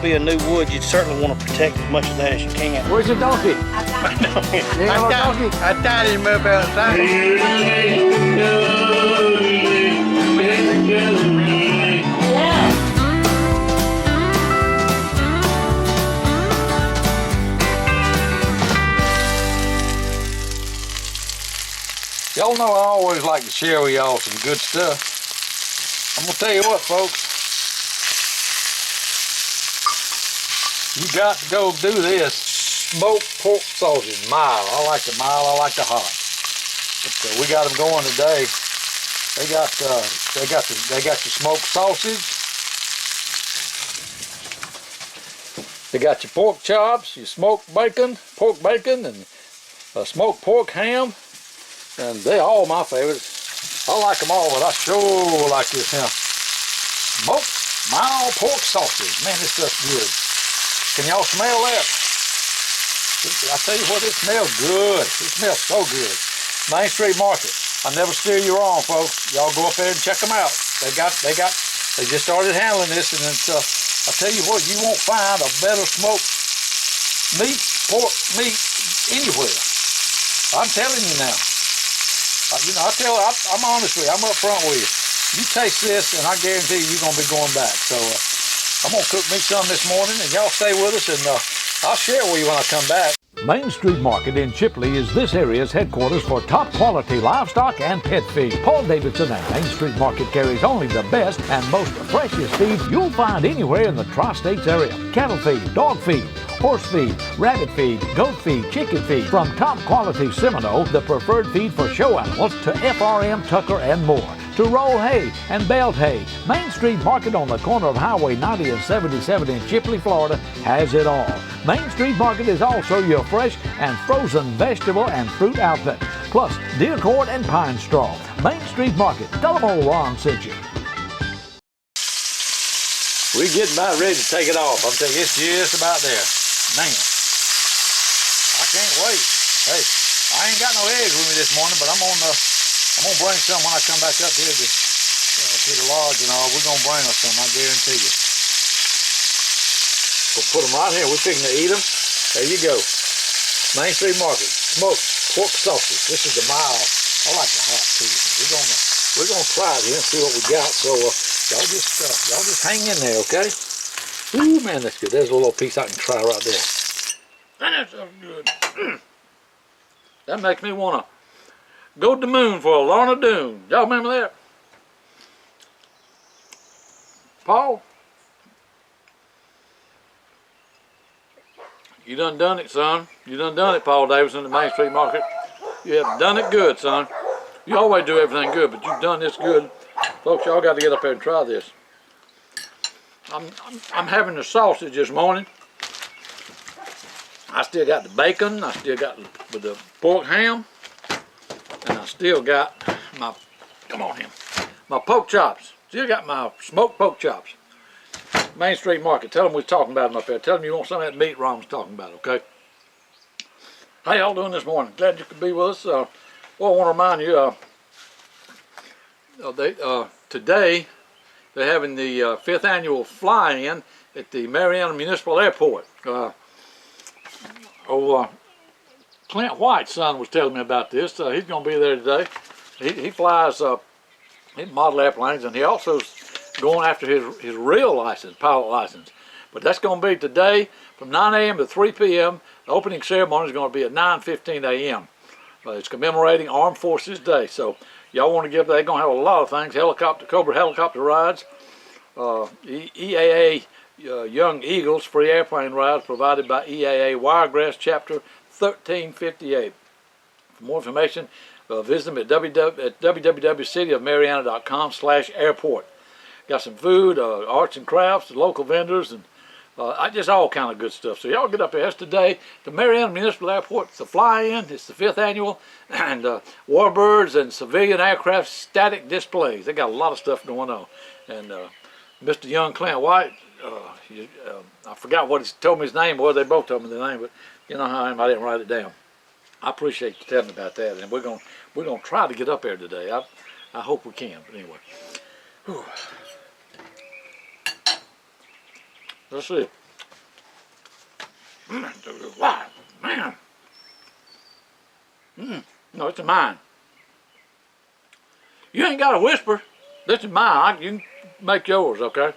be a new wood, you'd certainly want to protect as much of that as you can. Where's your donkey? I thought he'd move outside. Y'all know I always like to share with y'all some good stuff. I'm gonna tell you what, folks. You got to go do this. Smoked pork sausage, mild. I like the mild, I like the hot. But we got them going today. They got your smoked sausage. They got your pork chops, your smoked bacon, pork bacon, and smoked pork ham. And they're all my favorites. I like them all, but I sure like this now. Smoked mild pork sausage. Man, this stuff's good. Can y'all smell that? I tell you what, it smells good. It smells so good. Main Street Market. I never steer you wrong, folks. Y'all go up there and check them out. They just started handling this, and it's, I tell you what, you won't find a better smoked pork meat anywhere. I'm telling you now. You know, I'm honest with you. I'm up front with you. You taste this, and I guarantee you're going to be going back. So I'm going to cook me some this morning, and y'all stay with us, and I'll share with you when I come back. Main Street Market in Chipley is this area's headquarters for top quality livestock and pet feed. Paul Davidson and Main Street Market carries only the best and most freshest feed you'll find anywhere in the tri-states area. Cattle feed, dog feed, horse feed, rabbit feed, goat feed, chicken feed. From top quality Seminole, the preferred feed for show animals, to FRM, Tucker, and more. To roll hay and baled hay, Main Street Market on the corner of Highway 90 and 77 in Chipley, Florida has it all. Main Street Market is also your fresh and frozen vegetable and fruit outlet, plus deer cord and pine straw. Main Street Market, tell them old Ron sent you. We're getting about ready to take it off. I'm telling you, it's just about there. Man, I can't wait. Hey, I ain't got no eggs with me this morning, but I'm gonna bring some when I come back up here to the lodge and all. We're gonna bring us some, I guarantee you. We'll put them right here. We're fixing to eat them. There you go. Main Street Market, smoked pork sausage. This is the mild. I like the hot too. We're gonna try it here and see what we got. So y'all just hang in there, okay? Ooh, man, that's good. There's a little piece I can try right there. Man, that sounds good. That makes me wanna go to the moon for a Lorna Doone. Y'all remember that? Paul? You done it, son. You done it, Paul Davidson at Main Street Market. You have done it good, son. You always do everything good, but you've done this good. Folks, y'all got to get up there and try this. I'm having the sausage this morning. I still got the bacon. I still got the pork ham. And I still got my, my pork chops. Still got my smoked pork chops. Main Street Market. Tell them we're talking about them up there. Tell them you want some of that meat Ron was talking about, okay? How y'all doing this morning? Glad you could be with us. Well, I want to remind you, today they're having the 5th annual fly-in at the Marietta Municipal Airport. Clint White's son was telling me about this. He's going to be there today. He flies model airplanes, and he also is going after his real license, pilot license. But that's going to be today from 9 a.m. to 3 p.m. The opening ceremony is going to be at 9:15 a.m. It's commemorating Armed Forces Day. So y'all want to give, they're going to have a lot of things. Cobra helicopter rides, EAA Young Eagles free airplane rides provided by EAA Wiregrass Chapter 1358. For more information, visit them at www.cityofmarietta.com/airport. Got some food, arts and crafts, local vendors, and just all kind of good stuff. So y'all get up there. That's today. The Marietta Municipal Airport. It's a fly-in. It's the 5th annual. And warbirds and civilian aircraft static displays. They got a lot of stuff going on. And Mr. Young Clint White, I forgot what he told me his name was. They both told me the name, but you know how I am. I didn't write it down. I appreciate you telling me about that. And we're gonna try to get up there today. I hope we can. But anyway. Whew. Let's see. Wow, man. No, it's mine. You ain't got to whisper. This is mine. You can make yours, okay?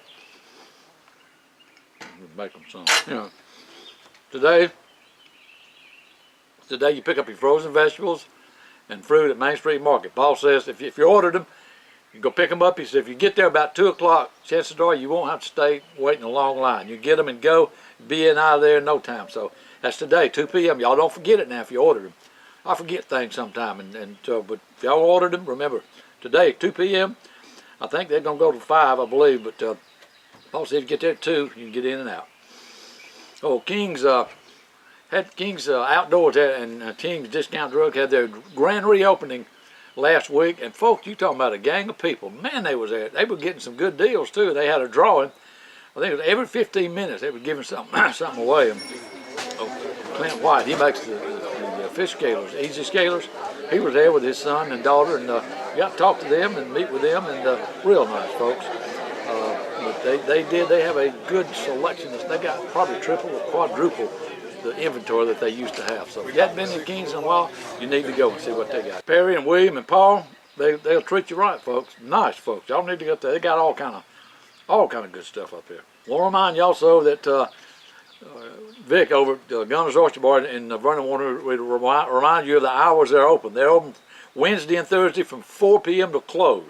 Make them some. You know, today you pick up your frozen vegetables and fruit at Main Street Market. Paul says if you ordered them, you go pick them up. He said if you get there about 2 o'clock, chances are you won't have to stay waiting a long line. You get them and go, be in out of there in no time. So that's today, 2 p.m. Y'all don't forget it now if you ordered them. I forget things sometime, but if y'all ordered them, remember, today, 2 p.m., I think they're going to go to 5, I believe, but Paul said if you get there at 2, you can get in and out. Oh, King's Outdoors and King's Discount Drug had their grand reopening last week, and folks, you talking about a gang of people. Man, they was there. They were getting some good deals, too. They had a drawing. I think it was every 15 minutes they were giving something away. And, Clint White, he makes the fish scalers, easy scalers. He was there with his son and daughter, and got to talk to them and meet with them, and real nice folks. But they have a good selection. They got probably triple or quadruple the inventory that they used to have. So if you haven't been to Kings in a while, you need to go and see what they got. Perry and William and Paul, they'll treat you right, folks. Nice folks. Y'all need to go there. They got all kind of good stuff up here. I want to remind you also that Vic over at Gunner's Oyster Bar in Vernon wanted to remind you of the hours they're open. They're open Wednesday and Thursday from 4 p.m. to close.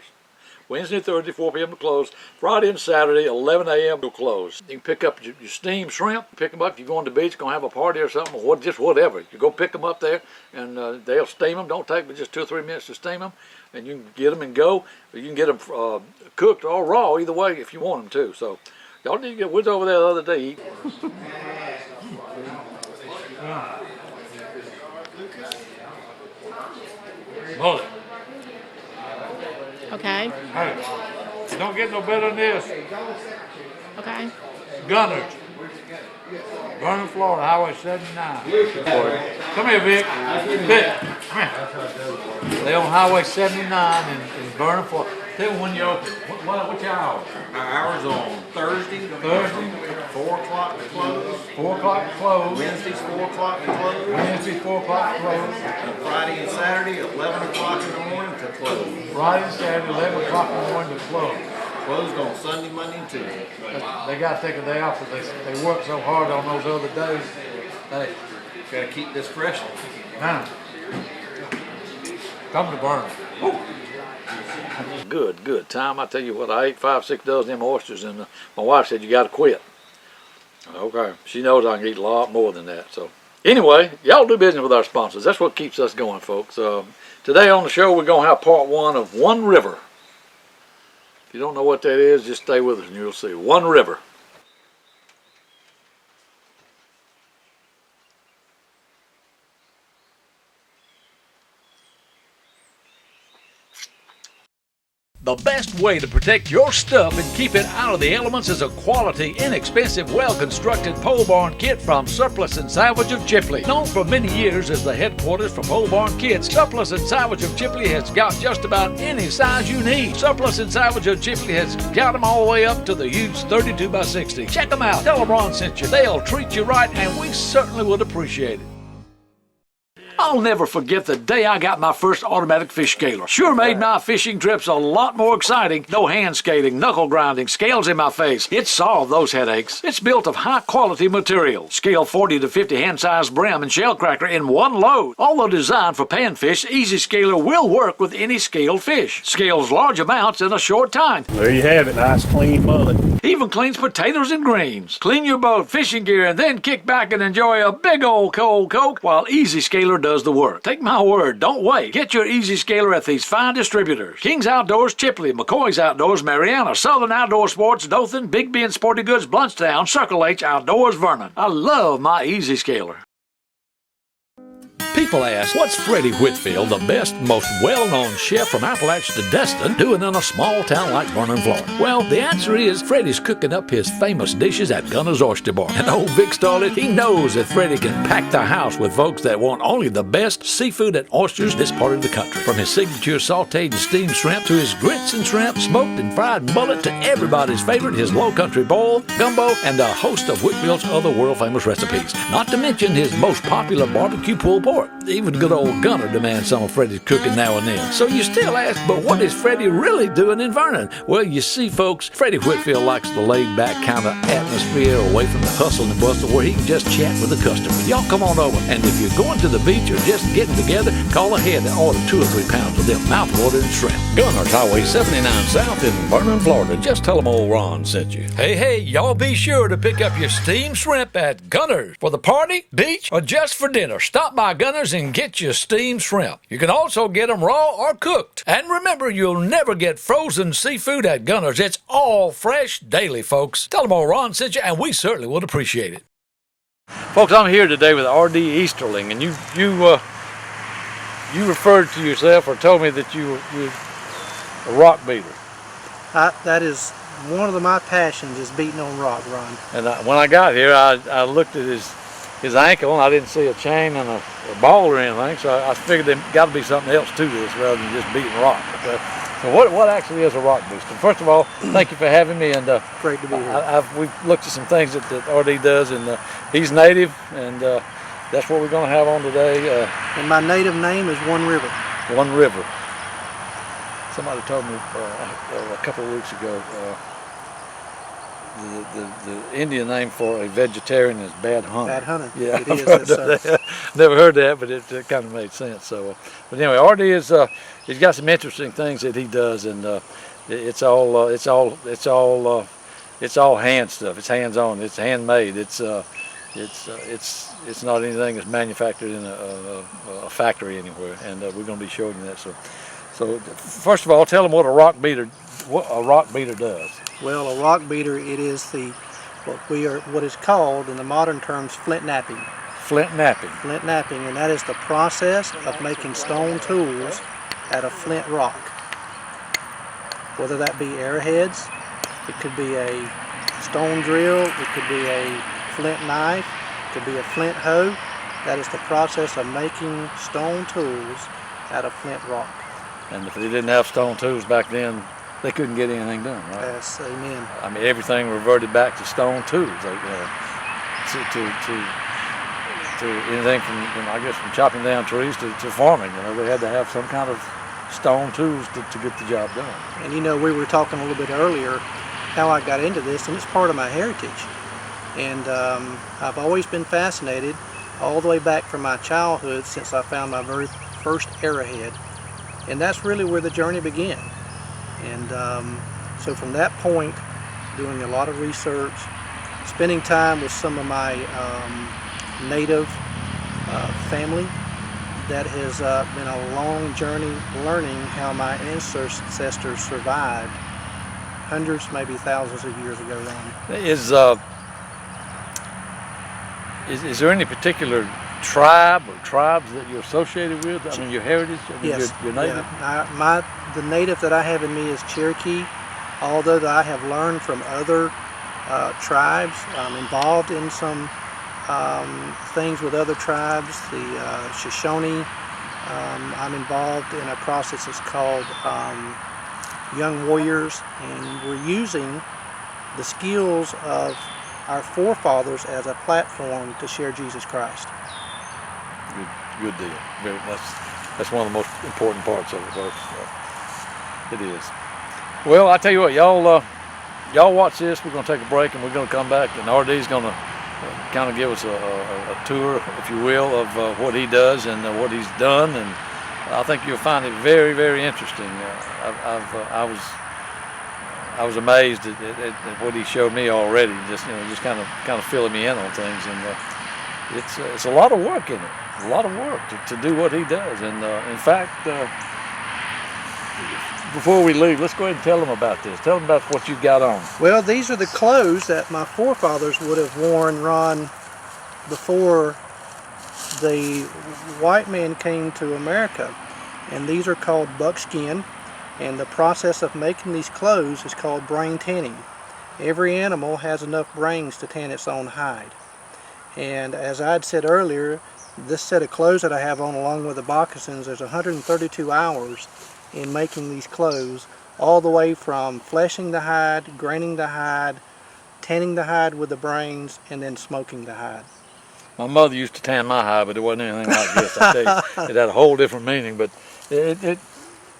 Wednesday and Thursday, 4 p.m. to close. Friday and Saturday, 11 a.m. to close. You can pick up your steamed shrimp, pick them up. If you're going to the beach, going to have a party or something, or just whatever. You go pick them up there, and they'll steam them. Don't take but just 2 or 3 minutes to steam them, and you can get them and go. Or you can get them cooked or raw, either way, if you want them to. So y'all need to get. We was over there the other day eating. Mullet. Okay. Hey, don't get no better than this. Okay. Gunners. Vernon, Florida, Highway 79. Come here, Vic. Vic, come here. They're on Highway 79 in Vernon, Florida. Tell me when you open. What's your hours? Our hours on Thursday, 4 o'clock to close. 4 o'clock to close. Wednesdays, 4 o'clock to close. Wednesday, 4 o'clock to close. And Friday and Saturday, 11 o'clock in the morning to close. Friday and Saturday, 11 o'clock in the morning to close. Closed on Sunday, Monday, and Tuesday. They got to take a day off because they work so hard on those other days. Hey, Got to keep this fresh. now, come to Vernon. Good time. I tell you what, I ate 5-6 dozen of them oysters, and my wife said you got to quit. Okay, she knows I can eat a lot more than that. So anyway, y'all do business with our sponsors. That's what keeps us going, folks. Today on the show, we're gonna have part 1 of One River. If you don't know what that is, just stay with us and you'll see. One River. The best way to protect your stuff and keep it out of the elements is a quality, inexpensive, well-constructed pole barn kit from Surplus and Salvage of Chipley. Known for many years as the headquarters for pole barn kits, Surplus and Salvage of Chipley has got just about any size you need. Surplus and Salvage of Chipley has got them all the way up to the huge 32x60. Check them out. Tell them Ron sent you. They'll treat you right, and we certainly would appreciate it. I'll never forget the day I got my first automatic fish scaler. Sure made my fishing trips a lot more exciting. No hand scaling, knuckle grinding, scales in my face. It solved those headaches. It's built of high quality material. Scale 40 to 50 hand-sized brim and shell cracker in one load. Although designed for panfish, Easy Scaler will work with any scaled fish. Scales large amounts in a short time. There you have it, nice clean mullet. Even cleans potatoes and greens. Clean your boat, fishing gear, and then kick back and enjoy a big old cold Coke while Easy Scaler does the work. Take my word, don't wait. Get your Easy Scaler at these fine distributors. King's Outdoors, Chipley, McCoy's Outdoors, Mariana, Southern Outdoor Sports, Dothan, Big Ben Sporting Goods, Bluntstown, Circle H Outdoors, Vernon. I love my Easy Scaler. People ask, what's Freddie Whitfield, the best, most well-known chef from Appalachia to Destin, doing in a small town like Vernon, Florida? Well, the answer is Freddie's cooking up his famous dishes at Gunner's Oyster Bar. And old Vic Starlet, he knows that Freddie can pack the house with folks that want only the best seafood and oysters this part of the country. From his signature sauteed and steamed shrimp to his grits and shrimp, smoked and fried mullet to everybody's favorite, his low country boil, gumbo, and a host of Whitfield's other world-famous recipes. Not to mention his most popular barbecue pulled pork. Even good old Gunner demands some of Freddie's cooking now and then. So you still ask, but what is Freddie really doing in Vernon? Well, you see, folks, Freddie Whitfield likes the laid-back kind of atmosphere away from the hustle and bustle where he can just chat with the customer. Y'all come on over, and if you're going to the beach or just getting together, call ahead and order 2 or 3 pounds of them mouth-watering shrimp. Gunner's Highway 79 South in Vernon, Florida. Just tell them old Ron sent you. Hey, y'all be sure to pick up your steamed shrimp at Gunner's for the party, beach, or just for dinner. Stop by Gunner's and get your steamed shrimp. You can also get them raw or cooked. And remember, you'll never get frozen seafood at Gunner's. It's all fresh daily, folks. Tell them old Ron sent you, and we certainly would appreciate it. Folks, I'm here today with R.D. Easterling, and you referred to yourself or told me that you were a rock beater. That is one of my passions, is beating on rock, Ron. And when I got here, I looked at his ankle, and I didn't see a chain and a ball or anything, so I figured there got to be something else to this rather than just beating rock. So what actually is a rock booster? First of all, thank you for having me. And great to be here. We've looked at some things that RD does, and he's native, and that's what we're going to have on today. And my native name is One River. One River. Somebody told me a couple of weeks ago the Indian name for a vegetarian is Bad Hunter. Bad Hunter. Yeah, it is. Never heard that, but it kind of made sense. So, but anyway, RD is he's got some interesting things that he does, and it's all hand stuff. It's hands-on. It's handmade. It's not anything that's manufactured in a factory anywhere, and we're going to be showing you that. So first of all, tell them what a rock beater does. Well, a rock beater, it is what is called in the modern terms flint knapping. Flint knapping. Flint knapping, and that is the process of making stone tools out of flint rock. Whether that be arrowheads, it could be a stone drill, it could be a flint knife, it could be a flint hoe. That is the process of making stone tools out of flint rock. And if they didn't have stone tools back then, they couldn't get anything done, right? Yes, amen. I mean, everything reverted back to stone tools. To anything from chopping down trees to farming. They had to have some kind of stone tools to get the job done. And we were talking a little bit earlier how I got into this, and it's part of my heritage. And I've always been fascinated all the way back from my childhood since I found my very first arrowhead. And that's really where the journey began. And so from that point, doing a lot of research, spending time with some of my native family, that has been a long journey learning how my ancestors survived hundreds, maybe thousands of years ago, Ron. Is there any particular tribe or tribes that you're associated with? I mean, your heritage? Yes. Your native? Yeah. The native that I have in me is Cherokee, although I have learned from other tribes. I'm involved in some things with other tribes, the Shoshone. I'm involved in a process that's called Young Warriors, and we're using the skills of our forefathers as a platform to share Jesus Christ. Good deal. That's one of the most important parts of it, folks. It is. Well, I tell you what, y'all watch this. We're going to take a break, and we're going to come back, and RD's going to kind of give us a tour, if you will, of what he does and what he's done, and I think you'll find it very, very interesting. I was amazed at what he showed me already, just kind of filling me in on things, and it's a lot of work in it, a lot of work to do what he does. And in fact, before we leave, let's go ahead and tell them about this. Tell them about what you've got on. Well, these are the clothes that my forefathers would have worn, Ron, before the white man came to America, and these are called buckskin, and the process of making these clothes is called brain tanning. Every animal has enough brains to tan its own hide. And as I'd said earlier, this set of clothes that I have on along with the moccasins, there's 132 hours in making these clothes, all the way from fleshing the hide, graining the hide, tanning the hide with the brains, and then smoking the hide. My mother used to tan my hide, but it wasn't anything like this. I tell you, it had a whole different meaning. But it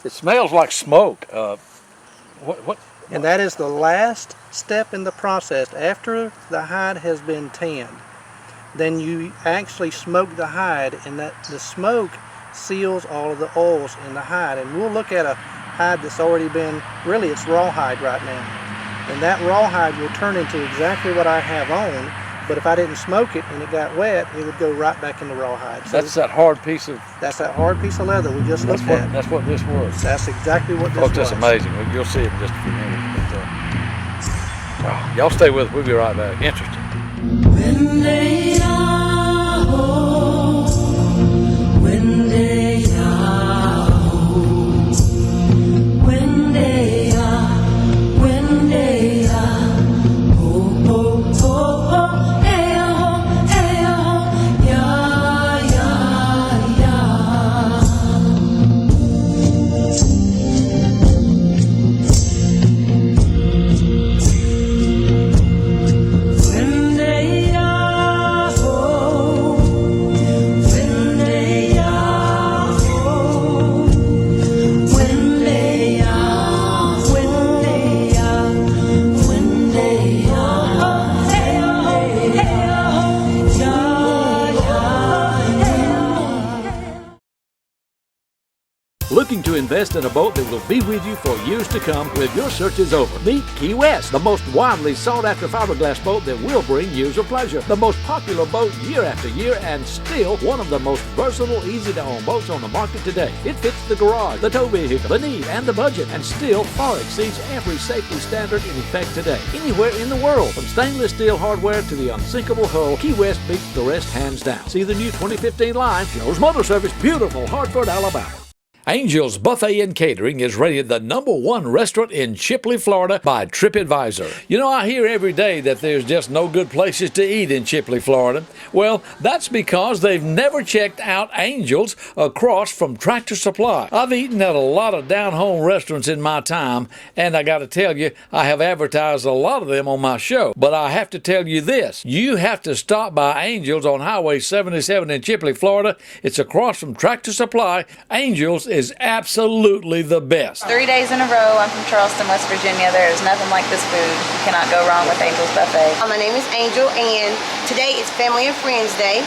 smells like smoke. What? And that is the last step in the process. After the hide has been tanned, then you actually smoke the hide, and that the smoke seals all of the oils in the hide. And we'll look at a hide that's already been, really it's rawhide right now. And that rawhide will turn into exactly what I have on, but if I didn't smoke it and it got wet, it would go right back in the rawhide. So that's that hard piece of... That's that hard piece of leather we just looked at. That's what this was. That's exactly what this Folks, was. that's amazing. You'll see it in just a few minutes. But, y'all stay with us. We'll be right back. Interesting. When they are home, when they are home, when they are, oh, oh, oh, oh, hey, yeah, yeah, yeah. When they are home, when they are home, when they are, when they are, when they are, hey, oh, yeah, yeah. Looking to invest in a boat that will be with you for years to come when your search is over? Meet Key West, the most widely sought after fiberglass boat that will bring years of pleasure. The most popular boat year after year, and still one of the most versatile, easy to own boats on the market today. It fits the garage, the tow vehicle, the need, and the budget, and still far exceeds every safety standard in effect today. Anywhere in the world, from stainless steel hardware to the unsinkable hull, Key West beats the rest hands down. See the new 2015 line, Joe's Motor Service, beautiful Hartford, Alabama. Angel's Buffet and Catering is rated the #1 restaurant in Chipley, Florida by TripAdvisor. You know, I hear every day that there's just no good places to eat in Chipley, Florida. Well, that's because they've never checked out Angel's across from Tractor Supply. I've eaten at a lot of down-home restaurants in my time, and I got to tell you, I have advertised a lot of them on my show. But I have to tell you this, you have to stop by Angel's on Highway 77 in Chipley, Florida. It's across from Tractor Supply. Angel's is absolutely the best. 3 days in a row. I'm from Charleston, West Virginia. There is nothing like this food. You cannot go wrong with Angel's Buffet. My name is Angel, and today is Family and Friends Day.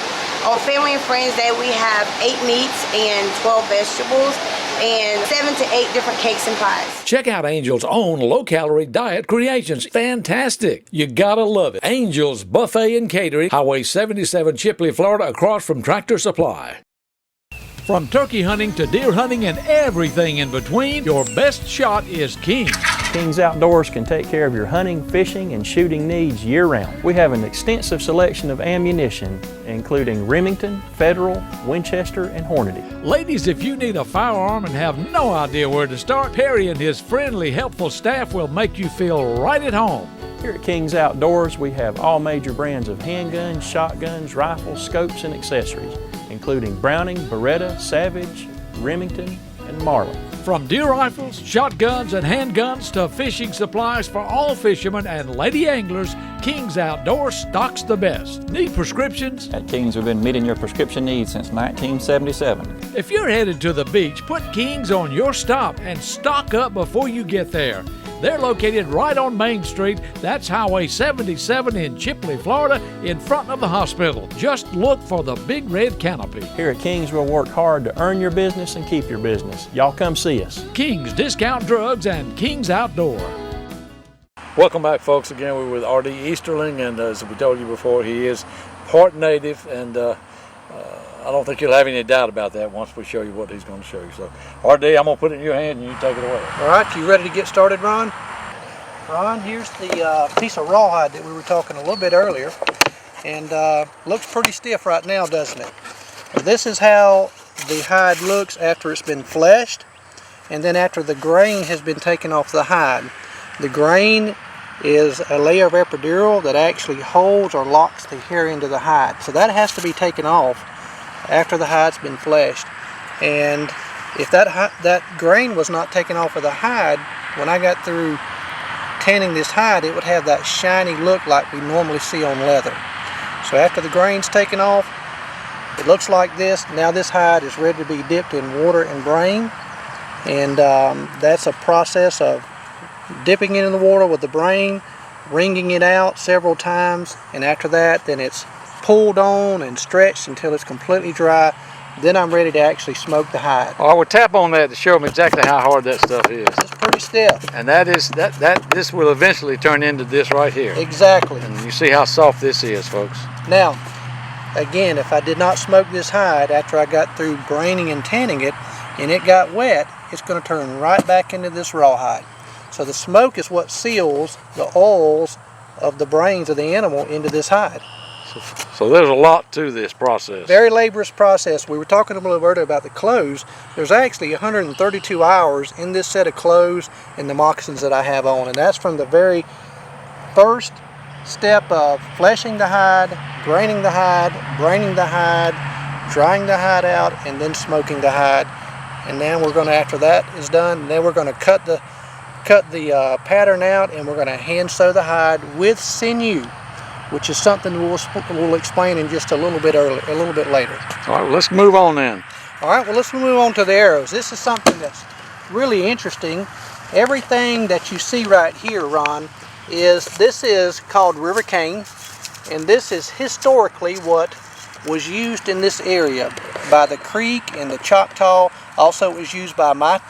On Family and Friends Day, we have 8 meats and 12 vegetables and 7 to 8 different cakes and pies. Check out Angel's own low-calorie diet creations. Fantastic. You gotta love it. Angel's Buffet and Catering, Highway 77, Chipley, Florida, across from Tractor Supply. From turkey hunting to deer hunting and everything in between, your best shot is King's. King's Outdoors can take care of your hunting, fishing, and shooting needs year-round. We have an extensive selection of ammunition, including Remington, Federal, Winchester, and Hornady. Ladies, if you need a firearm and have no idea where to start, Perry and his friendly, helpful staff will make you feel right at home. Here at King's Outdoors, we have all major brands of handguns, shotguns, rifles, scopes, and accessories, including Browning, Beretta, Savage, Remington, and Marlin. From deer rifles, shotguns, and handguns to fishing supplies for all fishermen and lady anglers, King's Outdoors stocks the best. Need prescriptions? At King's, we've been meeting your prescription needs since 1977. If you're headed to the beach, put King's on your stop and stock up before you get there. They're located right on Main Street. That's Highway 77 in Chipley, Florida, in front of the hospital. Just look for the big red canopy. Here at King's, we'll work hard to earn your business and keep your business. Y'all come see us. King's Discount Drugs and King's Outdoor. Welcome back, folks. Again, we're with R.D. Easterling, and as we told you before, he is part native, and I don't think you'll have any doubt about that once we show you what he's going to show you. So, R.D., I'm going to put it in your hand, and you take it away. All right, you ready to get started, Ron? Ron, here's the piece of rawhide that we were talking a little bit earlier, and looks pretty stiff right now, doesn't it? This is how the hide looks after it's been fleshed, and then after the grain has been taken off the hide. The grain is a layer of epidural that actually holds or locks the hair into the hide. So that has to be taken off after the hide's been fleshed. And if that grain was not taken off of the hide, when I got through tanning this hide, it would have that shiny look like we normally see on leather. So after the grain's taken off, it looks like this. Now this hide is ready to be dipped in water and brain, and that's a process of dipping it in the water with the brain, wringing it out several times, and after that then it's pulled on and stretched until it's completely dry. Then I'm ready to actually smoke the hide. I will tap on that to show them exactly how hard that stuff is. It's pretty stiff. And this will eventually turn into this right here. Exactly. And you see how soft this is, folks. Now, again, if I did not smoke this hide after I got through braining and tanning it, and it got wet, it's going to turn right back into this rawhide. So the smoke is what seals the oils of the brains of the animal into this hide. So there's a lot to this process. Very laborious process. We were talking a little bit earlier about the clothes. There's actually 132 hours in this set of clothes and the moccasins that I have on, and that's from the very first step of fleshing the hide, graining the hide, braining the hide, drying the hide out, and then smoking the hide. And then we're going to, after that is done, then we're going to cut the pattern out, and we're going to hand sew the hide with sinew, which is something we'll explain in just a little bit later. All right, well, let's move on then. All right, well, let's move on to the arrows. This is something that's really interesting. Everything that you see right here, Ron, this is called river cane, and this is historically what was used in this area by the Creek and the Choctaw. Also, it was used by my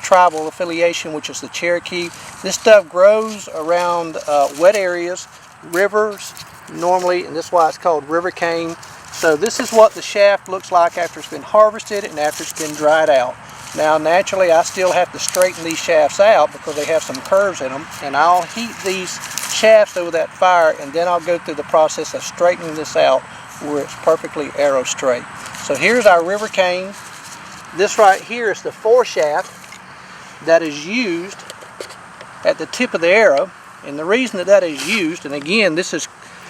tribal affiliation, which is the Cherokee. This stuff grows around wet areas, rivers normally, and this is why it's called river cane. So this is what the shaft looks like after it's been harvested and after it's been dried out. Now naturally I still have to straighten these shafts out because they have some curves in them, and I'll heat these shafts over that fire, and then I'll go through the process of straightening this out where it's perfectly arrow straight. So here's our river cane. This right here is the foreshaft that is used at the tip of the arrow. And the reason that is used, and again, this is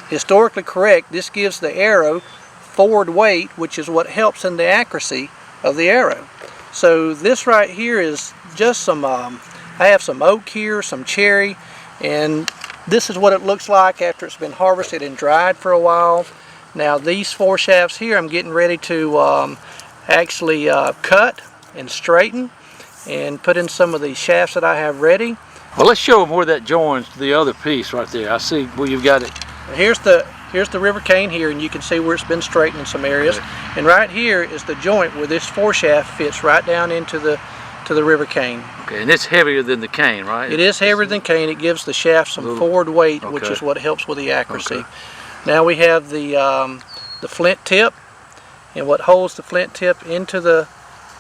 historically correct, this gives the arrow forward weight, which is what helps in the accuracy of the arrow. So this right here is just some, I have some oak here, some cherry, and this is what it looks like after it's been harvested and dried for a while. Now these four shafts here, I'm getting ready to actually cut and straighten and put in some of the shafts that I have ready. Well, let's show them where that joins the other piece right there. I see where you've got it. Here's the river cane here, and you can see where it's been straightened in some areas. Okay. And right here is the joint where this foreshaft fits right down into the river cane. Okay, and it's heavier than the cane, right? It is heavier than cane. It gives the shaft some forward weight, which is what helps with the accuracy. Okay. Now we have the flint tip, and what holds the flint tip into the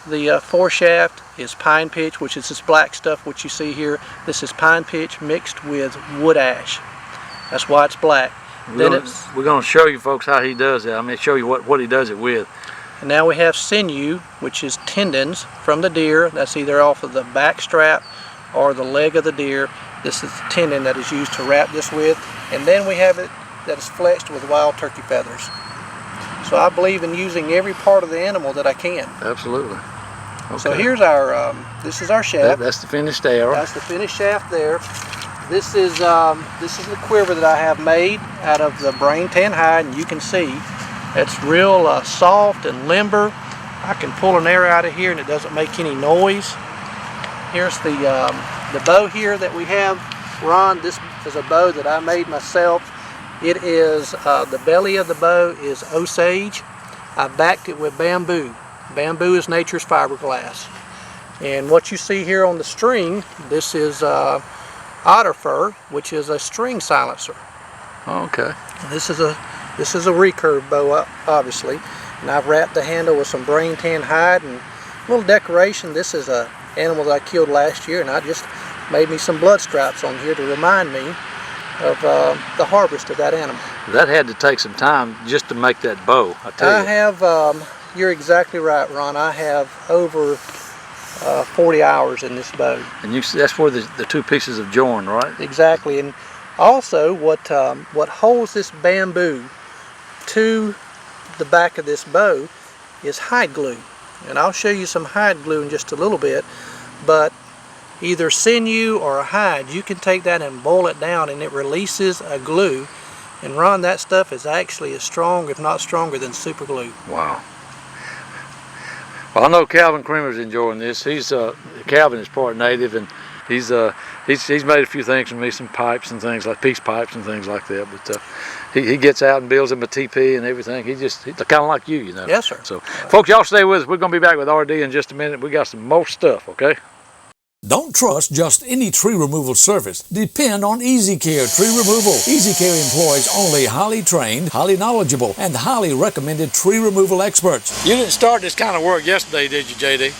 foreshaft is pine pitch, which is this black stuff which you see here. This is pine pitch mixed with wood ash. That's why it's black. We're going to show you folks how he does it. I'm going to show you what he does it with. And now we have sinew, which is tendons from the deer. That's either off of the back strap or the leg of the deer. This is the tendon that is used to wrap this with. And then we have it that is fleshed with wild turkey feathers. So I believe in using every part of the animal that I can. Absolutely. Okay. So here's our, this is our shaft. That's the finished arrow. That's the finished shaft there. This is the quiver that I have made out of the brain tan hide, and you can see it's real soft and limber. I can pull an arrow out of here and it doesn't make any noise. Here's the bow here that we have, Ron. This is a bow that I made myself. It is, the belly of the bow is Osage. I backed it with bamboo. Bamboo is nature's fiberglass. And what you see here on the string, this is otter fur, which is a string silencer. Okay. This is a recurve bow, obviously, and I've wrapped the handle with some brain tan hide and a little decoration. This is an animal that I killed last year, and I just made me some blood stripes on here to remind me of the harvest of that animal. That had to take some time just to make that bow, I tell you. I have, you're exactly right, Ron. I have over 40 hours in this bow. And that's where the two pieces have joined, right? Exactly. And also what holds this bamboo to the back of this bow is hide glue. And I'll show you some hide glue in just a little bit, but either sinew or a hide, you can take that and boil it down and it releases a glue. And Ron, that stuff is actually as strong, if not stronger, than super glue. Wow. Well, I know Calvin Creamer's enjoying this. Calvin is part native, and he's made a few things for me, some pipes and things like peace pipes and things like that. But he gets out and builds him a teepee and everything. He's kind of like you, you know. Yes, sir. So, folks, y'all stay with us. We're gonna be back with RD in just a minute. We got some more stuff, okay? Don't trust just any tree removal service. Depend on Easy Care Tree Removal. Easy Care employs only highly trained, highly knowledgeable, and highly recommended tree removal experts. You didn't start this kind of work yesterday, did you, JD?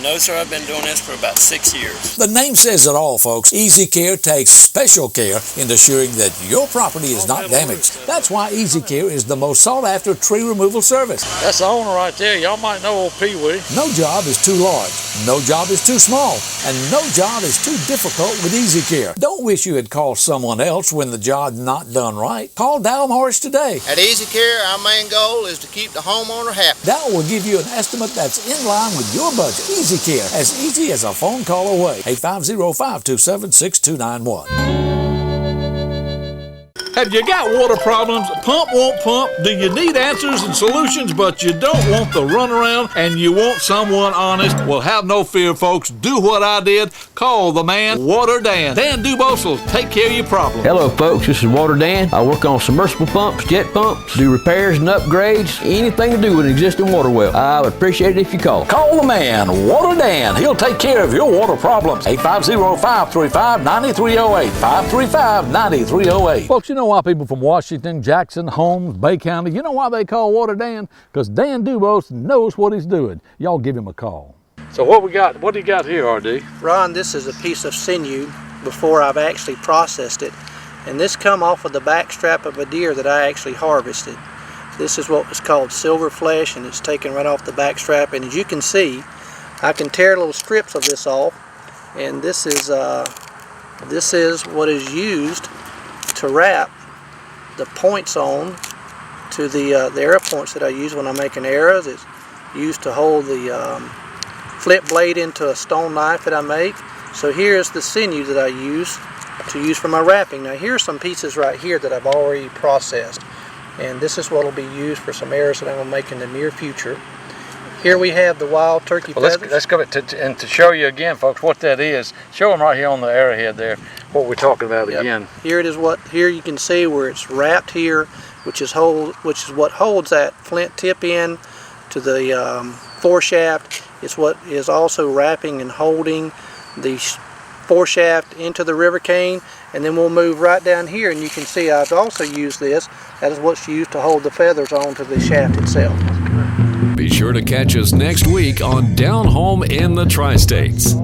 No, sir. I've been doing this for about 6 years. The name says it all, folks. Easy Care takes special care in ensuring that your property is not damaged. That's why Easy Care is the most sought-after tree removal service. That's the owner right there. Y'all might know old Pee Wee. No job is too large. No job is too small. And no job is too difficult with Easy Care. Don't wish you had called someone else when the job's not done right. Call Dow Morris today. At Easy Care, our main goal is to keep the homeowner happy. Dow will give you an estimate that's in line with your budget. Easy Care, as easy as a phone call away. 850-527-6291. Have you got water problems? Pump won't pump? Do you need answers and solutions, but you don't want the runaround and you want someone honest? Well, have no fear, folks. Do what I did. Call the man, Water Dan. Dan Dubose will take care of your problem. Hello, folks. This is Water Dan. I work on submersible pumps, jet pumps, do repairs and upgrades, anything to do with an existing water well. I would appreciate it if you call. Call the man, Water Dan. He'll take care of your water problems. 850-535-9308. 535-9308. Folks, you know why people from Washington, Jackson, Holmes, Bay County, you know why they call Water Dan? Because Dan Dubose knows what he's doing. Y'all give him a call. So what we got? What do you got here, RD? Ron, this is a piece of sinew before I've actually processed it. And this come off of the back strap of a deer that I actually harvested. This is what was called silver flesh, and it's taken right off the back strap. And as you can see, I can tear little strips of this off. And this is what is used to wrap the points on to the arrow points that I use when I'm making arrows. It's used to hold the flip blade into a stone knife that I make. So here's the sinew that I use for my wrapping. Now here's some pieces right here that I've already processed, and this is what will be used for some arrows that I'm going to make in the near future. Here we have the wild turkey feathers. Let's go and to show you again, folks, what that is. Show them right here on the arrowhead there what we're talking about again. Here it is. Here you can see where it's wrapped here, which is what holds that flint tip in to the foreshaft. It's what is also wrapping and holding the foreshaft into the river cane. And then we'll move right down here, and you can see I've also used this. That is what's used to hold the feathers onto the shaft itself. Be sure to catch us next week on Down Home in the Tri-States.